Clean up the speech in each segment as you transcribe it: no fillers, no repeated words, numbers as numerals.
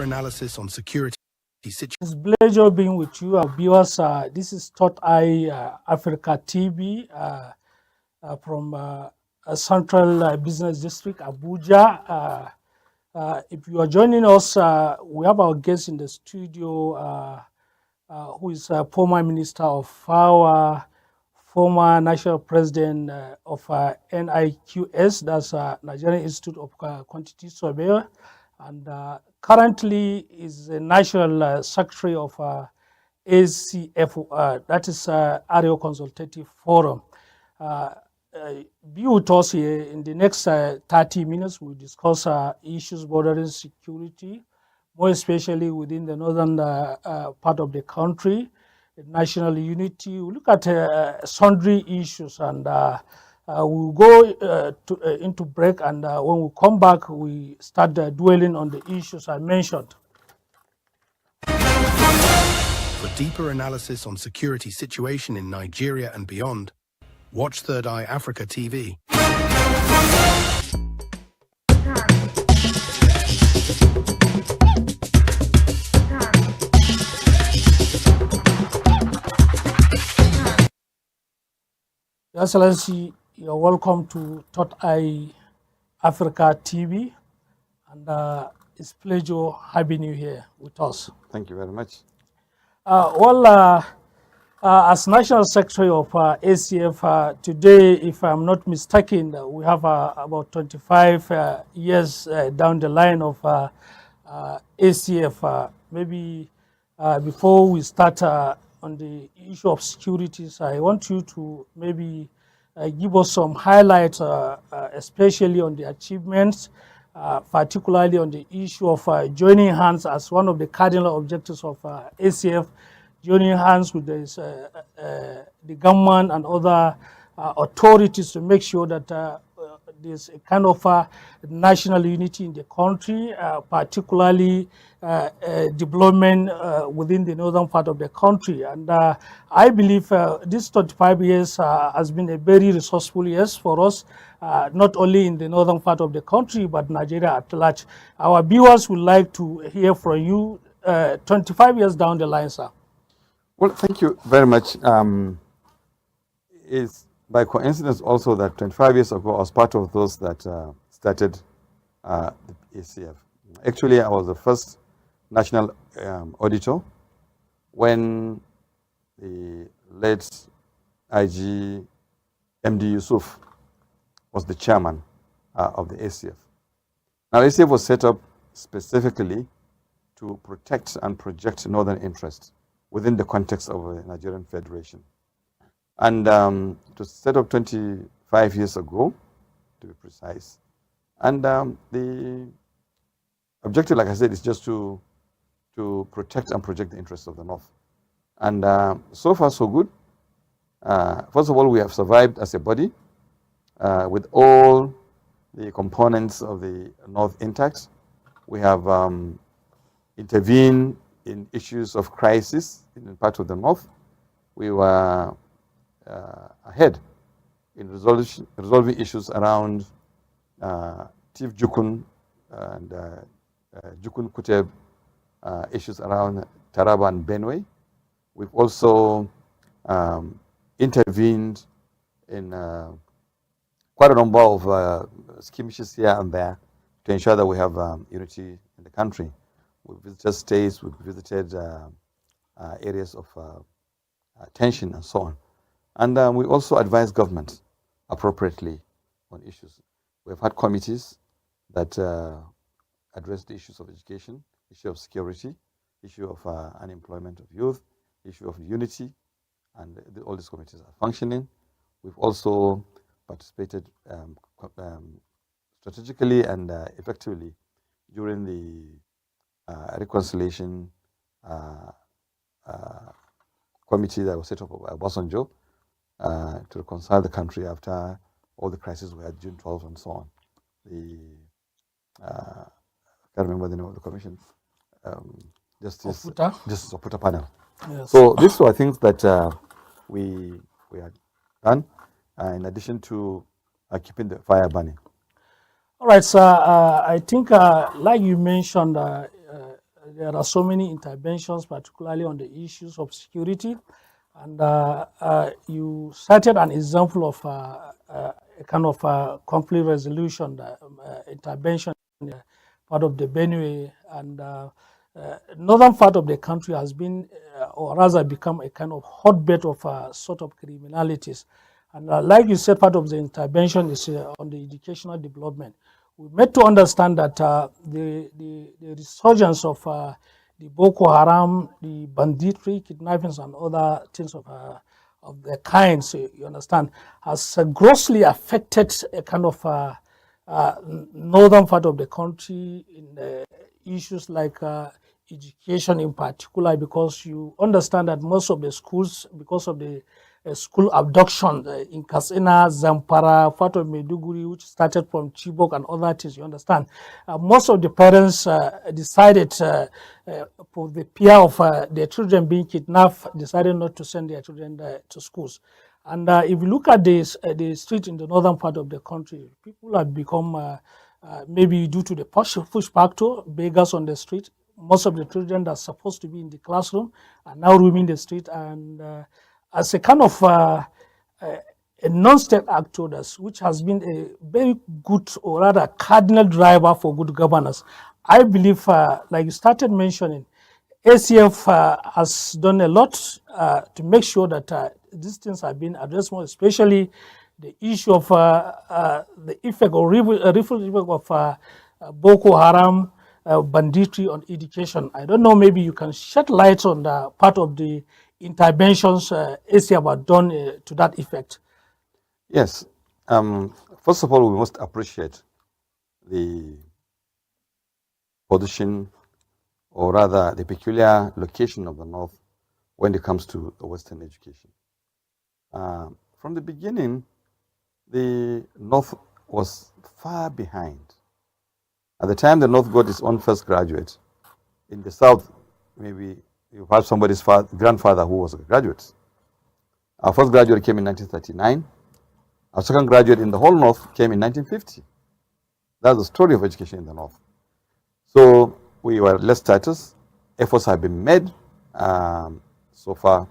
analysis on security situation. It's a pleasure being with you, our viewers. This is Thought Eye Africa TV from Central Business District, Abuja. If you are joining us, we have our guest in the studio who is former Minister of Power, former National President of NIQS, that's Nigerian Institute of Quantity Surveyor, and currently is the National Secretary of ACF, that is Arewa Consultative Forum. Be with us here in the next 30 minutes. We'll discuss issues bordering security, more especially within the northern part of the country, national unity. We'll look at sundry issues, and we'll go into break, and when we come back, we start dwelling on the issues I mentioned. For deeper analysis on security situation in Nigeria and beyond, watch Third Eye Africa TV. Your Excellency, you're welcome to Thought Eye Africa TV, and it's a pleasure having you here with us. Thank you very much. As National Secretary of ACF, today, if I'm not mistaken, we have about 25 years down the line of ACF. Maybe before we start on the issue of securities, I want you to maybe give us some highlights, especially on the achievements, particularly on the issue of joining hands as one of the cardinal objectives of ACF, joining hands with the government and other authorities to make sure that there's a kind of national unity in the country, particularly development within the northern part of the country. And I believe this 25 years has been a very resourceful years for us, not only in the northern part of the country, but Nigeria at large. Our viewers would like to hear from you 25 years down the line, sir. Well, thank you very much. It's by coincidence also that 25 years ago I was part of those that started the ACF. Actually, I was the first national auditor when the late IG MD Yusuf was the chairman of the ACF. Now, ACF was set up specifically to protect and project northern interests within the context of a Nigerian federation. And it was set up 25 years ago, to be precise. And the objective, like I said, is just to protect and project the interests of the North. And so far, so good. First of all, we have survived as a body with all the components of the North intact. We have intervened in issues of crisis in part of the North. We were ahead in resolving issues around Chief Jukun and Jukun Kuteb, issues around Taraba and Benue. We've also intervened in quite a number of skirmishes here and there to ensure that we have unity in the country. We've visited states, we've visited areas of tension and so on. And we also advise government appropriately on issues. We've had committees that address the issues of education, issue of security, issue of unemployment of youth, issue of unity, and all these committees are functioning. We've also participated strategically and effectively during the reconciliation committee that was set up by Obasanjo to reconcile the country after all the crises we had June 12 and so on. I can't remember the name of the commission. Justice Oputa panel. Yes. So these were things that we had done in addition to keeping the fire burning. All right, sir. I think, like you mentioned, there are so many interventions, particularly on the issues of security. And you cited an example of a kind of conflict resolution intervention in part of the Benue, and northern part of the country has been, or rather become, a kind of hotbed of sort of criminalities. And like you said, part of the intervention is on the educational development. We made to understand that the resurgence of the Boko Haram, the banditry, kidnappings, and other things of the kind, so you understand, has grossly affected a kind of northern part of the country in issues like education in particular, because you understand that most of the schools, because of the school abduction in Katsina, Zamfara, part of Maiduguri, which started from Chibok and other things, you understand. Most of the parents decided, for the fear of their children being kidnapped, decided not to send their children to schools. And if you look at the street in the northern part of the country, people have become, maybe due to the push factor, beggars on the street. Most of the children that are supposed to be in the classroom are now roaming the street, and as a kind of a non-state actor, which has been a very good, or rather cardinal driver for good governance. I believe, like you started mentioning, ACF has done a lot to make sure that these things have been addressed more, especially the issue of the effect or ripple effect of Boko Haram banditry on education. I don't know, maybe you can shed light on the part of the interventions ACF have done to that effect. Yes. First of all, we must appreciate the position, or rather the peculiar location of the North when it comes to the Western education. From the beginning, the North was far behind. At the time the North got its own first graduate, in the South, maybe you have somebody's grandfather who was a graduate. Our first graduate came in 1939. Our second graduate in the whole North came in 1950. That's the story of education in the North. So we were less status. Efforts have been made. So far,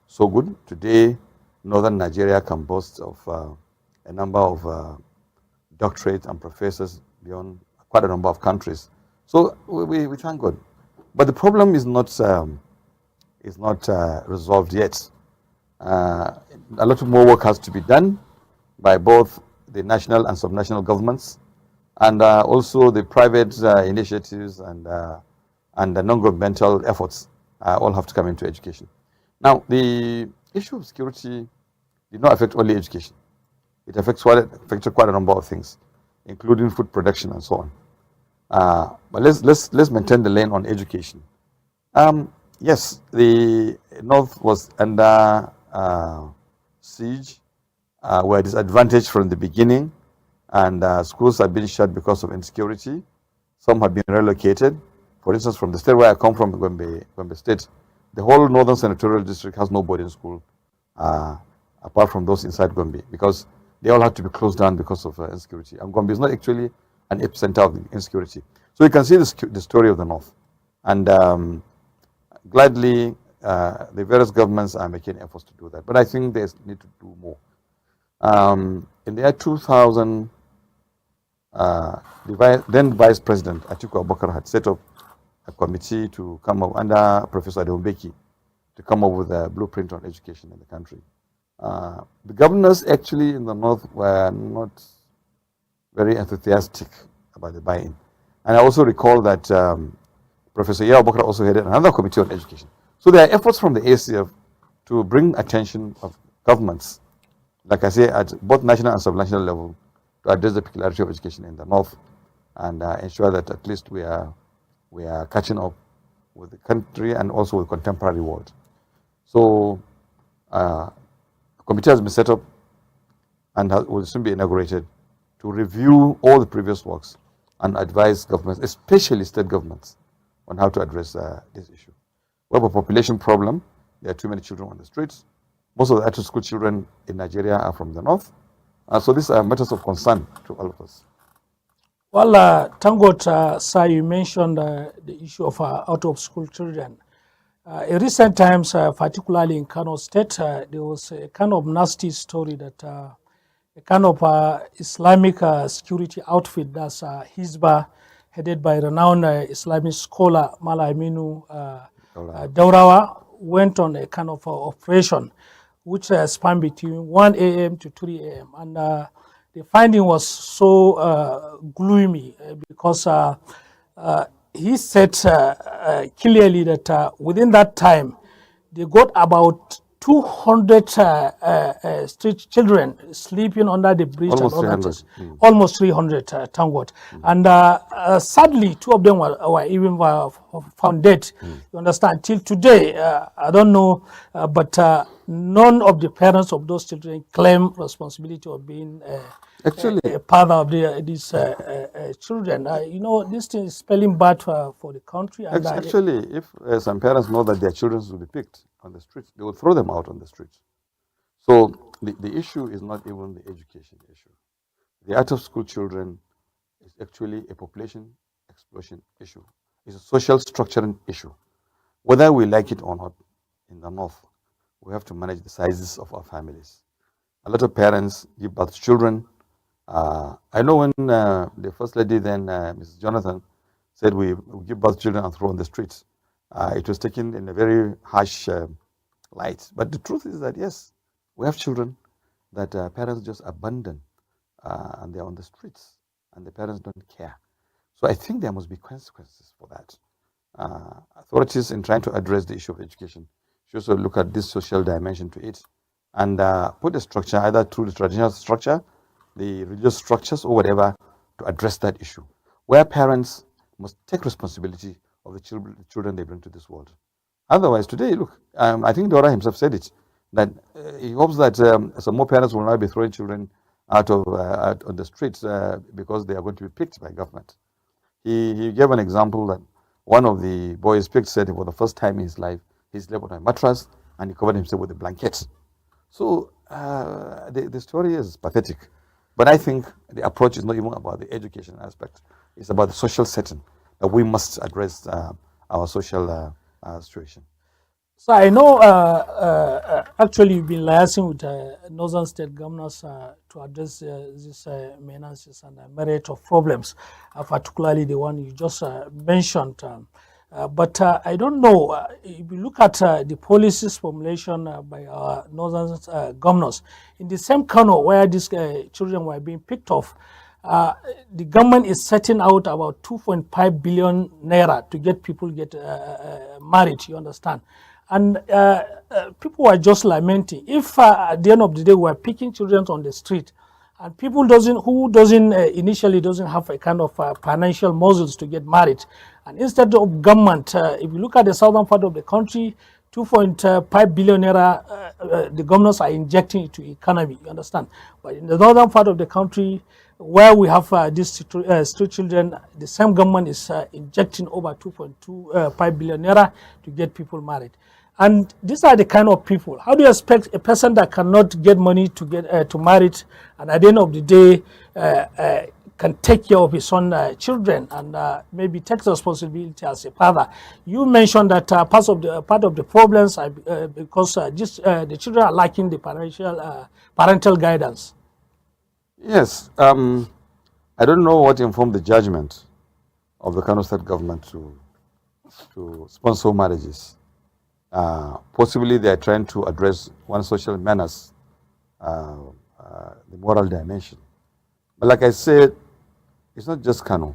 so good. Today, Northern Nigeria can boast of a number of doctorates and professors beyond quite a number of countries. So we thank God. But the problem is not resolved yet. A lot more work has to be done by both the national and subnational governments, and also the private initiatives and the non-governmental efforts all have to come into education. Now, the issue of security did not affect only education. It affected quite a number of things, including food production and so on. But let's maintain the lane on education. Yes, the North was under siege, were disadvantaged from the beginning, and schools have been shut because of insecurity. Some have been relocated. For instance, from the state where I come from, Gombe State, the whole Northern Senatorial District has no boarding school apart from those inside Gombe, because they all had to be closed down because of insecurity. And Gombe is not actually an epicenter of insecurity. So you can see the story of the North. And gladly, the various governments are making efforts to do that. But I think they need to do more. In the year 2000, then Vice President Atiku Abubakar had set up a committee to come up under Professor Adeombeki to come up with a blueprint on education in the country. The governors actually in the North were not very enthusiastic about the buy-in. And I also recall that Professor Yao Abubakar also headed another committee on education. So there are efforts from the ACF to bring attention of governments, like I say, at both national and subnational level, to address the peculiarity of education in the North and ensure that at least we are catching up with the country and also with the contemporary world. So a committee has been set up and will soon be inaugurated to review all the previous works and advise governments, especially state governments, on how to address this issue. We have a population problem. There are too many children on the streets. Most of the after-school children in Nigeria are from the North. So these are matters of concern to all of us. Well, thank God, sir, you mentioned the issue of out-of-school children. In recent times, particularly in Kano State, there was a kind of nasty story that a kind of Islamic security outfit, that's Hizbah, headed by renowned Islamic scholar Mala Aminu Daurawa, went on a kind of operation which spanned between 1 a.m. to 3 a.m. And the finding was so gloomy because he said clearly that within that time, they got about 200 street children sleeping under the bridge. Almost and all 300. that. Almost 300, thank God. And sadly, two of them were even found dead. You understand? Till today, I don't know, but none of the parents of those children claim responsibility of being Actually, a father of these children. You know, this thing is spelling bad for the country. And actually, if some parents know that their children will be picked on the streets, they will throw them out on the streets. So the issue is not even the education issue. The out-of-school children is actually a population explosion issue. It's a social structuring issue. Whether we like it or not, in the north, we have to manage the sizes of our families. A lot of parents give birth to children. I know when the first lady then, Mrs. Jonathan, said we give birth to children and throw on the streets, it was taken in a very harsh light. But the truth is that, yes, we have children that parents just abandon and they're on the streets and the parents don't care. So I think there must be consequences for that. Authorities, in trying to address the issue of education, should also look at this social dimension to it and put a structure, either through the traditional structure, the religious structures, or whatever, to address that issue, where parents must take responsibility of the children they bring to this world. Otherwise, today, look, I think Dora himself said it, that he hopes that some more parents will not be throwing children out on the streets because they are going to be picked by government. He gave an example that one of the boys picked said for the first time in his life, he slept on a mattress and he covered himself with a blanket. So the story is pathetic. But I think the approach is not even about the education aspect. It's about the social setting that we must address our social situation. So I know actually you've been liaising with northern state governors to address these menaces and myriad of problems, particularly the one you just mentioned. But I don't know, if you look at the policies formulation by our northern governors, in the same Kano where these children were being picked off, the government is setting out about 2.5 billion naira to get people married, you understand? And people were just lamenting. If at the end of the day we are picking children on the street, and people initially doesn't have a kind of financial muscles to get married, and instead of government, if you look at the southern part of the country, 2.5 billion naira, the governors are injecting into the economy, you understand? But in the northern part of the country, where we have these street children, the same government is injecting over 2.25 billion naira to get people married. And these are the kind of people. How do you expect a person that cannot get money to get to marry, and at the end of the day can take care of his own children and maybe take responsibility as a father? You mentioned that part of the problems are because the children are lacking the parental guidance. Yes, I don't know what informed the judgment of the Kano State government to sponsor marriages. Possibly they are trying to address one social menace, the moral dimension. But like I said, it's not just Kano.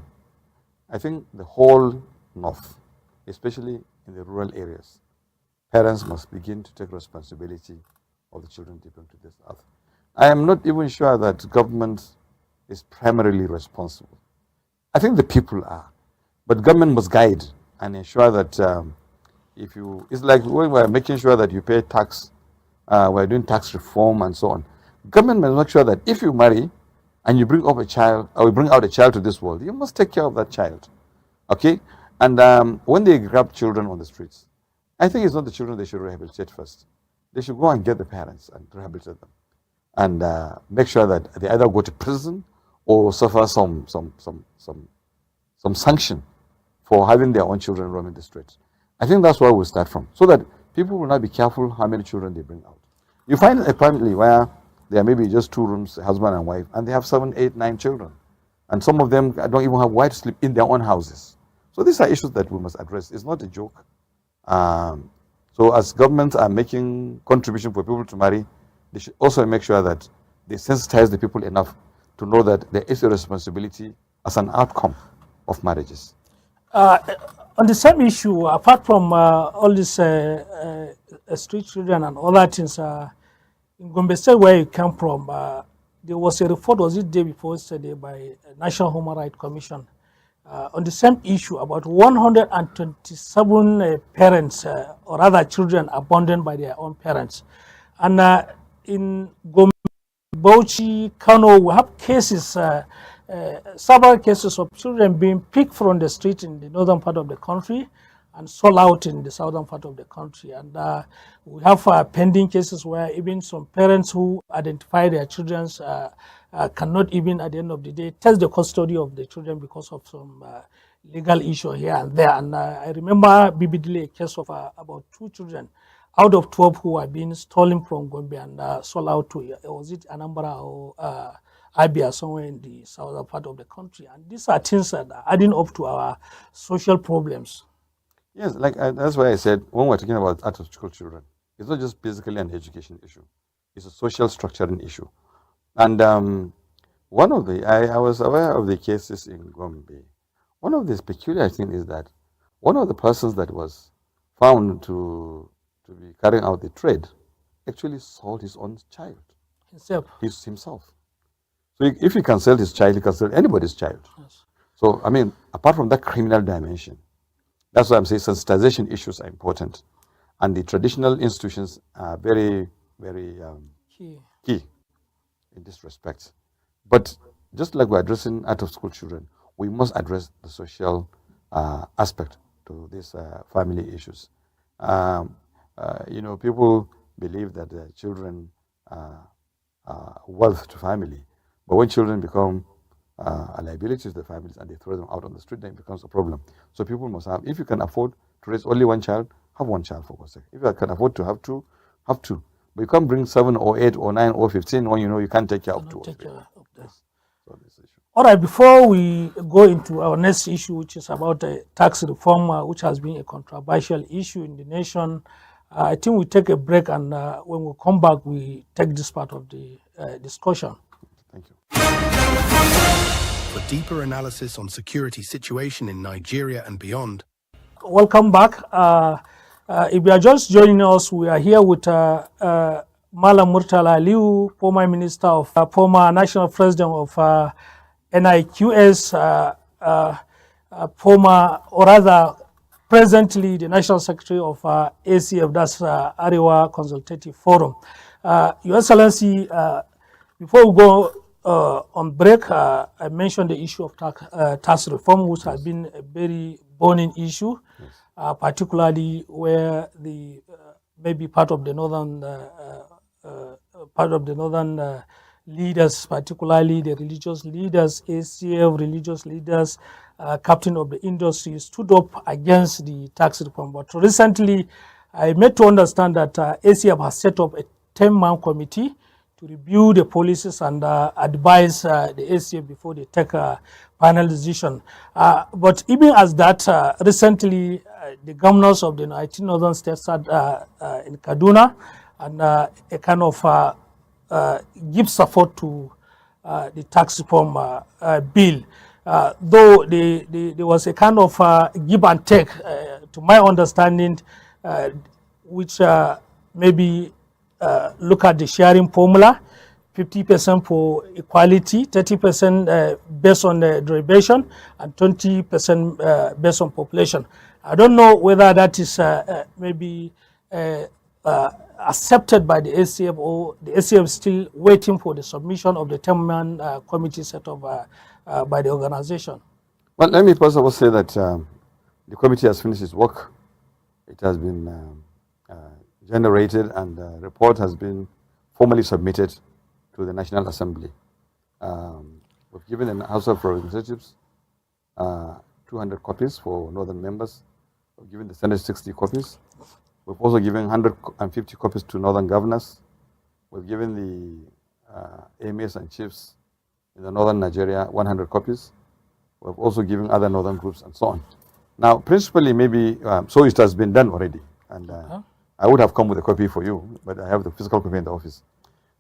I think the whole north, especially in the rural areas, parents must begin to take responsibility of the children they bring to this earth. I am not even sure that government is primarily responsible. I think the people are, but government must guide and ensure that it's like when we're making sure that you pay tax, we're doing tax reform and so on. Government must make sure that if you marry and you bring up a child, or you bring out a child to this world, you must take care of that child, okay? And when they grab children on the streets, I think it's not the children they should rehabilitate first. They should go and get the parents and rehabilitate them, and make sure that they either go to prison or suffer some sanction for having their own children roaming the streets. I think that's where we start from, so that people will not be careful how many children they bring out. You find a family where there may be just 2 rooms, husband and wife, and they have 7, 8, 9 children. And some of them don't even have where to sleep in their own houses. So these are issues that we must address. It's not a joke. So as governments are making contribution for people to marry, they should also make sure that they sensitize the people enough to know that there is a responsibility as an outcome of marriages. On the same issue, apart from all these street children and other things, in Gombe State, where you come from, there was a report, was it day before yesterday, by National Human Rights Commission on the same issue about 127 parents, or rather children, abandoned by their own parents. And in Gombe, Bauchi, Kano, we have cases, several cases of children being picked from the street in the northern part of the country and sold out in the southern part of the country. And we have pending cases where even some parents who identify their children cannot even, at the end of the day, test the custody of the children because of some legal issue here and there. And I remember vividly a case of about 2 children out of 12 who are being stolen from Gombe and sold out to, was it Anambra or Abia, somewhere in the southern part of the country. And these are things that are adding up to our social problems. Yes, like that's why I said, when we're talking about out-of-school children, it's not just basically an education issue. It's a social structuring issue. And one of the, I was aware of the cases in Gombe. One of the peculiar things is that one of the persons that was found to be carrying out the trade actually sold his own child. Himself. So if he can sell his child, he can sell anybody's child. Yes. So, I mean, apart from that criminal dimension, that's why I'm saying sensitization issues are important. And the traditional institutions are very, very key in this respect. But just like we're addressing out-of-school children, we must address the social aspect to these family issues. People believe that children are wealth to family. But when children become a liability to the families and they throw them out on the street, then it becomes a problem. So people must have, if you can afford to raise only 1 child, have 1 child for God's sake. If you can afford to have 2, have 2. But you can't bring 7 or 8 or 9 or 15 when you know you can't take care of 2 or 3. So this issue. All right, before we go into our next issue, which is about tax reform, which has been a controversial issue in the nation, I think we take a break, and when we come back, we take this part of the discussion. Thank you. For deeper analysis on security situation in Nigeria and beyond. Welcome back. If you are just joining us, we are here with Malam Murtala Aliyu, former minister of, former national president of NIQS, former, or rather, presently the national secretary of ACF, that's Arewa Consultative Forum. Your Excellency, before we go on break, I mentioned the issue of tax reform, which has been a very burning issue, yes. Particularly where the maybe part of the northern leaders, particularly the religious leaders, ACF religious leaders, captain of the industry, stood up against the tax reform. But recently, I made to understand that ACF has set up a 10-man committee to review the policies and advise the ACF before they take a final decision. But even as that, recently, the governors of the 19 northern states had in Kaduna and a kind of give support to the tax reform bill. Though there was a kind of give and take, to my understanding, which maybe look at the sharing formula, 50% for equality, 30% based on the derivation, and 20% based on population. I don't know whether that is maybe accepted by the ACF, or the ACF is still waiting for the submission of the 10-man committee set up by the organization. Well, let me first of all say that the committee has finished its work. It has been generated, and the report has been formally submitted to the National Assembly. We've given in House of Representatives 200 copies for northern members. We've given the Senate 60 copies. We've also given 150 copies to northern governors. We've given the emirs and chiefs in the northern Nigeria 100 copies. We've also given other northern groups and so on. Now, principally, maybe, so it has been done already. And I would have come with a copy for you, but I have the physical copy in the office.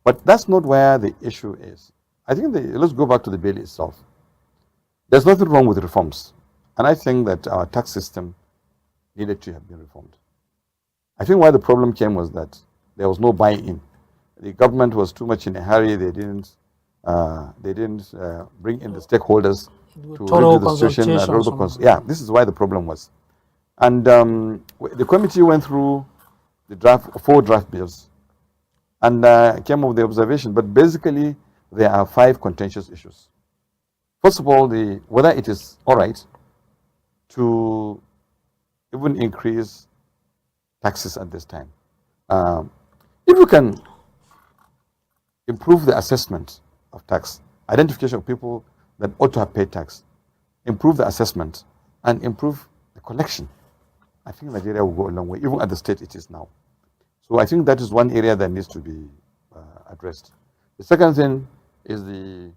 But that's not where the issue is. I think let's go back to the bill itself. There's nothing wrong with reforms. And I think that our tax system needed to have been reformed. I think why the problem came was that there was no buy-in. The government was too much in a hurry. They didn't bring in the stakeholders to review the situation. Yeah, this is why the problem was. And the committee went through the 4 draft bills and came up with the observation. But basically, there are 5 contentious issues. First of all, whether it is all right to even increase taxes at this time. If you can improve the assessment of tax, identification of people that ought to have paid tax, improve the assessment, and improve the collection, I think Nigeria will go a long way, even at the state it is now. So I think that is one area that needs to be addressed. The second thing is the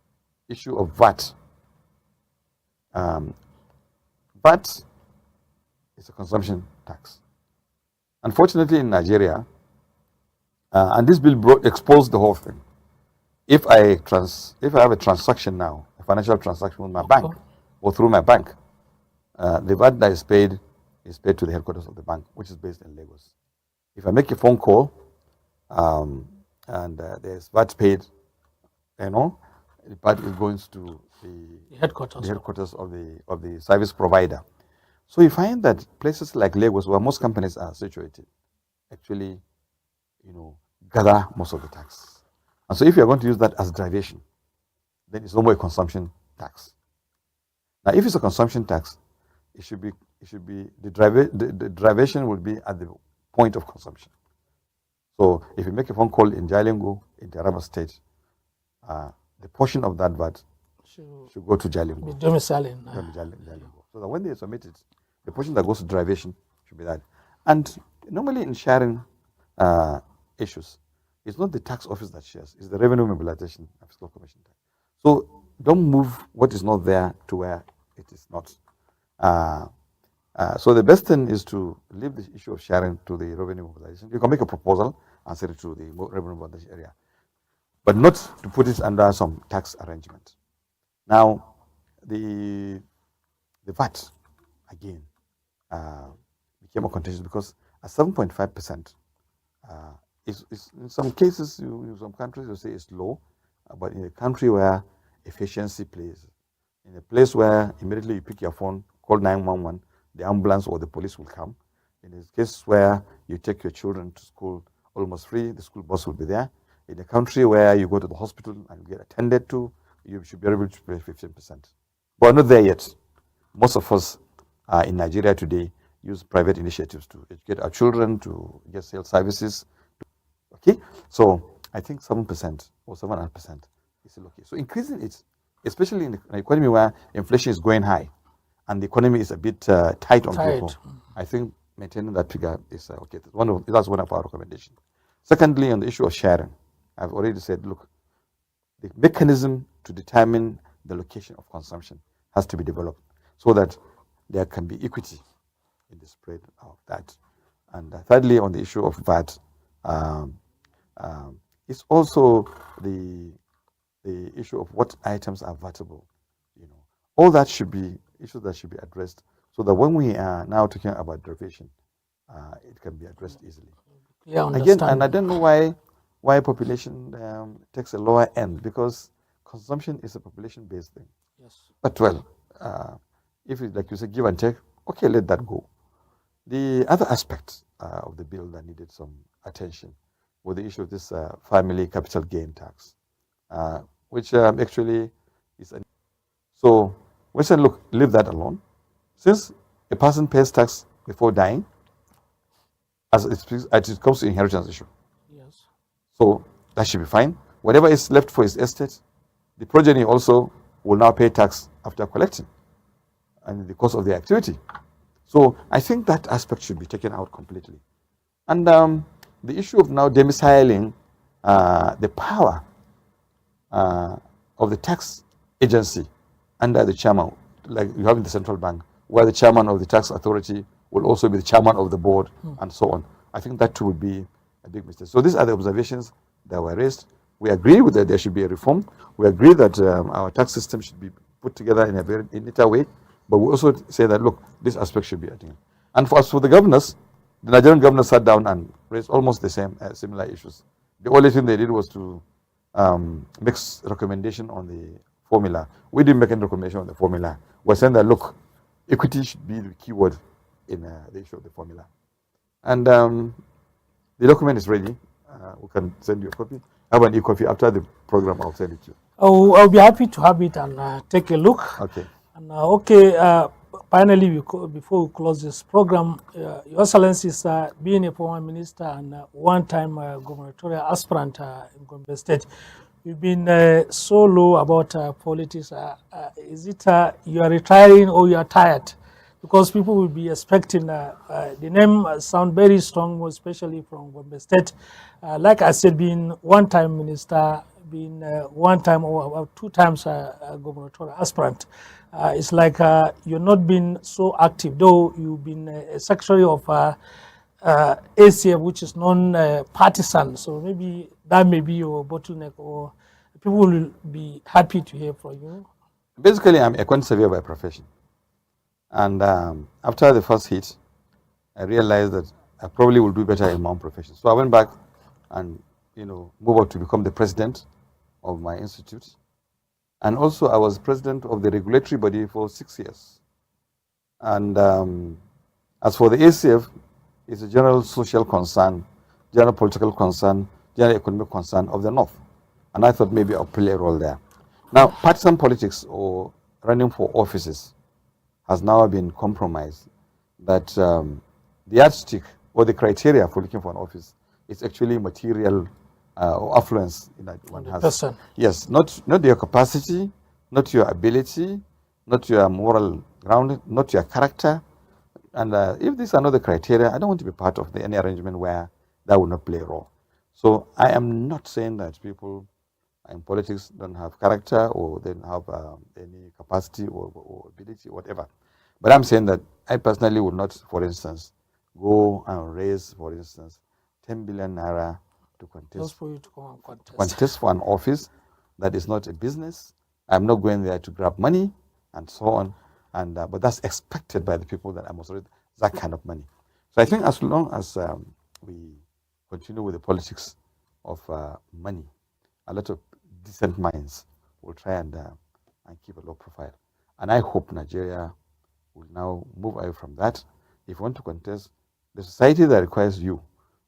issue of VAT. VAT is a consumption tax. Unfortunately, in Nigeria, and this bill exposed the whole thing. If I have a transaction now, a financial transaction with my bank or through my bank, the VAT that is paid to the headquarters of the bank, which is based in Lagos. If I make a phone call and there's VAT paid, the VAT is going to the headquarters of the service provider. So you find that places like Lagos, where most companies are situated, actually, gather most of the tax. And so if you're going to use that as derivation, then it's no more a consumption tax. Now, if it's a consumption tax, it should be the derivation will be at the point of consumption. So if you make a phone call in Jalingo, in Taraba State, the portion of that VAT should go to Jalingo. So that when they submit it, the portion that goes to derivation should be that. And normally in sharing issues, it's not the tax office that shares, it's the Revenue Mobilization and Fiscal Commission tax. So don't move what is not there to where it is not. So the best thing is to leave the issue of sharing to the Revenue Mobilization. You can make a proposal and send it to the Revenue Mobilization area, but not to put it under some tax arrangement. Now, the VAT, again, became a contentious because at 7.5%, is in some cases, in some countries, you say it's low, but in a country where efficiency plays, in a place where immediately you pick your phone, call 911, the ambulance or the police will come. In a case where you take your children to school almost free, the school bus will be there. In a country where you go to the hospital and get attended to, you should be able to pay 15%. But we're not there yet. Most of us in Nigeria today use private initiatives to educate our children, to get sales services. Okay, so I think 7% or 7.5% is still okay. So increasing it, especially in an economy where inflation is going high and the economy is a bit tight on people, I think maintaining that figure is okay. That's one of our recommendations. Secondly, on the issue of sharing, I've already said, look, the mechanism to determine the location of consumption has to be developed so that there can be equity in the spread of that. And thirdly, on the issue of VAT, it's also the issue of what items are VATable. All that should be issues that should be addressed so that when we are now talking about derivation, it can be addressed easily. Yeah, again, and I don't know why population takes a lower end, because consumption is a population-based thing. Yes. But well, if it, like you say, give and take, okay, let that go. The other aspect of the bill that needed some attention was the issue of this family capital gain tax, which actually is so we said, look, leave that alone. Since a person pays tax before dying, as it comes to inheritance issue. Yes. So that should be fine. Whatever is left for his estate, the progeny also will now pay tax after collecting and in the course of their activity. So I think that aspect should be taken out completely. And the issue of now domiciling the power of the tax agency under the chairman, like you have in the central bank, where the chairman of the tax authority will also be the chairman of the board, and so on. I think that too would be a big mistake. So these are the observations that were raised. We agree with that there should be a reform. We agree that our tax system should be put together in a very neater way. But we also say that, look, this aspect should be added. And for us, for the governors, the Nigerian governors sat down and raised almost the same, similar issues. The only thing they did was to make recommendation on the formula. We didn't make any recommendation on the formula. We're saying that, look, equity should be the key word in the issue of the formula. And the document is ready. We can send you a copy. I have an e-copy. After the program, I'll send it to you. I'll be happy to have it and take a look. Okay. And finally, before we close this program, Your Excellency is being a former minister and one-time gubernatorial aspirant in Gombe State. You've been so low about politics. Is it you are retiring or you are tired? Because people will be expecting the name sound very strong, especially from Gombe State. Like I said, being one-time minister, being one time or 2 times a gubernatorial aspirant, it's like you're not been so active, though you've been a secretary of ACF, which is non-partisan. So maybe that may be your bottleneck, or people will be happy to hear from you. Basically, I'm a quantity surveyor by profession. And after the first hit, I realized that I probably will do better in my own profession. So I went back and, move on to become the president of my institute. And also I was president of the regulatory body for 6 years. And as for the ACF, it's a general social concern, general political concern, general economic concern of the North. And I thought maybe I'll play a role there. Now, partisan politics or running for offices has now been compromised. That the yardstick or the criteria for looking for an office is actually material or affluence that one has. Person. Yes, not your capacity, not your ability, not your moral ground, not your character. And if these are not the criteria, I don't want to be part of any arrangement where that will not play a role. So I am not saying that people in politics don't have character or they don't have any capacity or ability or whatever. But I'm saying that I personally would not, for instance, go and raise, for instance, 10 billion naira to contest. Just for you to go and contest. Contest for an office that is not a business. I'm not going there to grab money and so on. And but that's expected by the people that I'm also that kind of money. So I think as long as we continue with the politics of money, a lot of decent minds will try and keep a low profile. And I hope Nigeria will now move away from that. If you want to contest, the society that requires you,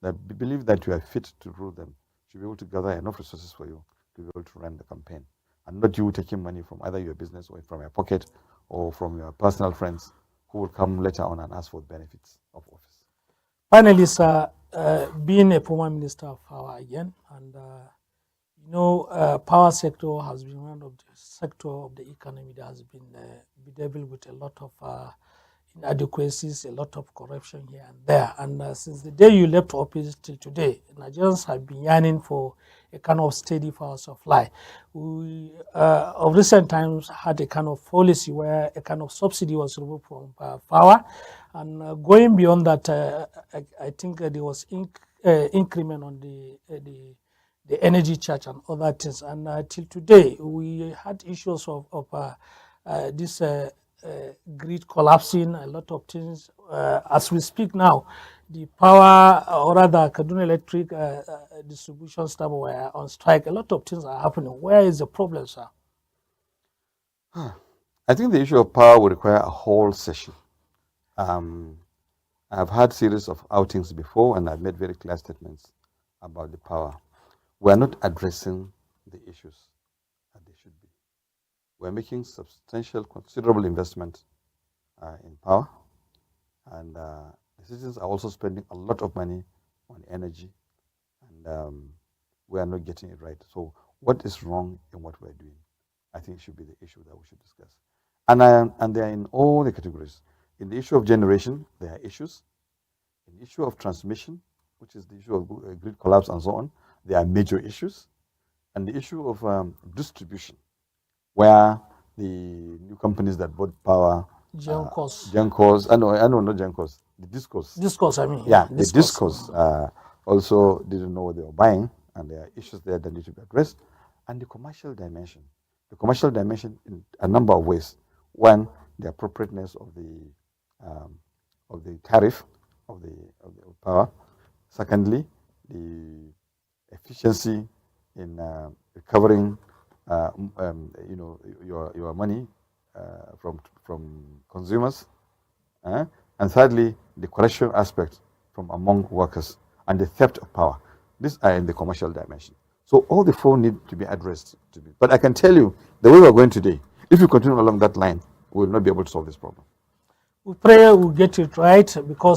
that believe that you are fit to rule them, should be able to gather enough resources for you to be able to run the campaign. And not you taking money from either your business or from your pocket or from your personal friends who will come later on and ask for the benefits of office. Finally, sir, being a former minister of power again, and power sector has been one of the sector of the economy that has been bedeviled with a lot of inadequacies, a lot of corruption here and there. And since the day you left office till today, Nigerians have been yearning for a kind of steady power supply. We, of recent times, had a kind of policy where a kind of subsidy was removed from power. And going beyond that, I think there was increment on the energy charge and other things. And till today, we had issues of this grid collapsing, a lot of things. As we speak now, the power, or rather Kaduna Electric distribution staff were on strike. A lot of things are happening. Where is the problem, sir? I think the issue of power will require a whole session. I've had series of outings before, and I've made very clear statements about the power. We are not addressing the issues that they should be. We're making substantial, considerable investment in power, and the citizens are also spending a lot of money on energy, and we are not getting it right. So what is wrong in what we're doing? I think should be the issue that we should discuss. And they are in all the categories. In the issue of generation, there are issues. In the issue of transmission, which is the issue of grid collapse and so on, there are major issues. And the issue of distribution, where the new companies that bought power, Gencos, I know, not Gencos, the Discos. Discos, I mean. Yeah, the Discos also didn't know what they were buying, and there are issues there that need to be addressed. And the commercial dimension. The commercial dimension in a number of ways. One, the appropriateness of the tariff of the power. Secondly, the efficiency in recovering your money from consumers, and thirdly, the corruption aspect from among workers and the theft of power. These are in the commercial dimension. So all the four need to be addressed. But I can tell you, the way we're going today, if we continue along that line, we will not be able to solve this problem. We pray we'll get it right, because